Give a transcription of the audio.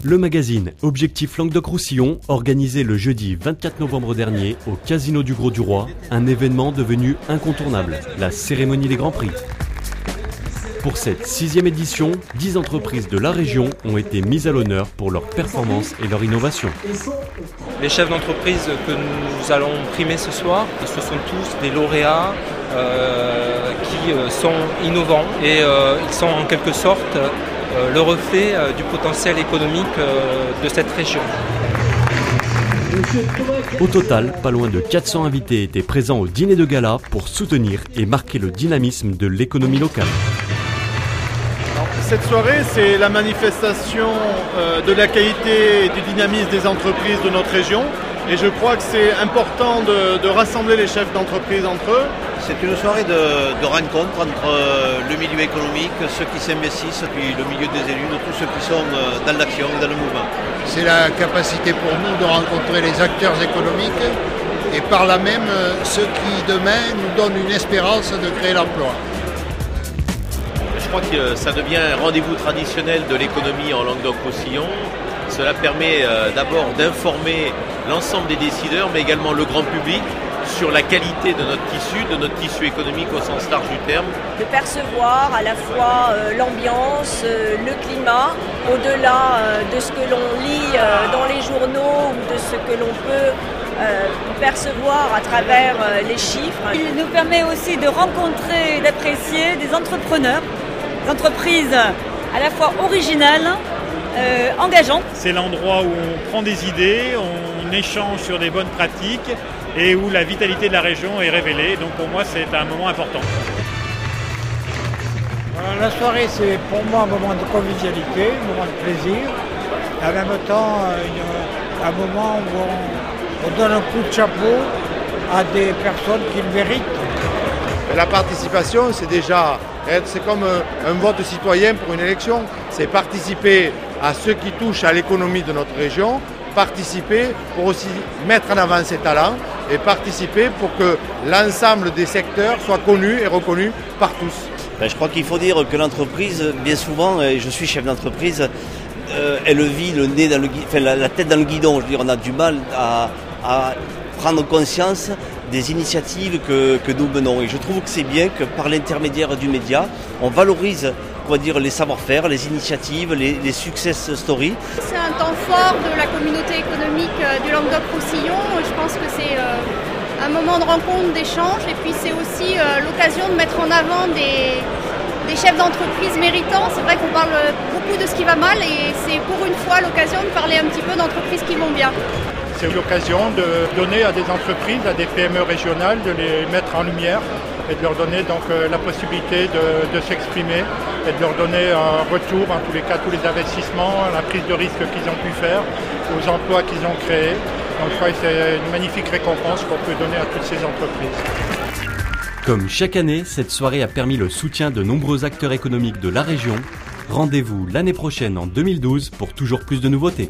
Le magazine Objectif Languedoc-Roussillon organisait le jeudi 24 novembre dernier au Casino du Grau-du-Roi un événement devenu incontournable, la cérémonie des Grands Prix. Pour cette 6e édition, 10 entreprises de la région ont été mises à l'honneur pour leur performance et leur innovation. Les chefs d'entreprise que nous allons primer ce soir, ce sont tous des lauréats qui sont innovants et ils sont en quelque sorte le reflet du potentiel économique de cette région. Au total, pas loin de 400 invités étaient présents au dîner de gala pour soutenir et marquer le dynamisme de l'économie locale. Cette soirée, c'est la manifestation de la qualité et du dynamisme des entreprises de notre région. Et je crois que c'est important de rassembler les chefs d'entreprise entre eux. C'est une soirée de rencontre entre le milieu économique, ceux qui s'investissent, puis le milieu des élus, de tous ceux qui sont dans l'action, dans le mouvement. C'est la capacité pour nous de rencontrer les acteurs économiques et par là même ceux qui demain nous donnent une espérance de créer l'emploi. Je crois que ça devient un rendez-vous traditionnel de l'économie en Languedoc-Roussillon. Cela permet d'abord d'informer l'ensemble des décideurs, mais également le grand public, sur la qualité de notre tissu économique au sens large du terme. De percevoir à la fois l'ambiance, le climat, au-delà de ce que l'on lit dans les journaux ou de ce que l'on peut percevoir à travers les chiffres. Il nous permet aussi de rencontrer et d'apprécier des entrepreneurs, des entreprises à la fois originales, engageantes. C'est l'endroit où on prend des idées, on échange sur des bonnes pratiques et où la vitalité de la région est révélée. Donc pour moi, c'est un moment important. La soirée, c'est pour moi un moment de convivialité, un moment de plaisir. Et en même temps, un moment où on donne un coup de chapeau à des personnes qui le méritent. La participation, c'est comme un vote citoyen pour une élection. C'est participer à ce qui touche à l'économie de notre région, participer pour aussi mettre en avant ses talents et participer pour que l'ensemble des secteurs soient connus et reconnus par tous. Je crois qu'il faut dire que l'entreprise, bien souvent, et je suis chef d'entreprise, elle vit le nez dans la tête dans le guidon. Je veux dire, on a du mal à prendre conscience des initiatives que nous menons. Et je trouve que c'est bien que par l'intermédiaire du média, on valorise les savoir-faire, les initiatives, les success stories. C'est un temps fort de la communauté économique du Languedoc-Roussillon. Je pense que c'est un moment de rencontre, d'échange, et puis c'est aussi l'occasion de mettre en avant des chefs d'entreprise méritants. C'est vrai qu'on parle beaucoup de ce qui va mal et c'est pour une fois l'occasion de parler un petit peu d'entreprises qui vont bien. C'est l'occasion de donner à des entreprises, à des PME régionales, de les mettre en lumière et de leur donner donc la possibilité de s'exprimer et de leur donner un retour, en tous les cas, tous les investissements, la prise de risque qu'ils ont pu faire, aux emplois qu'ils ont créés. Donc je crois que c'est une magnifique récompense qu'on peut donner à toutes ces entreprises. Comme chaque année, cette soirée a permis le soutien de nombreux acteurs économiques de la région. Rendez-vous l'année prochaine en 2012 pour toujours plus de nouveautés.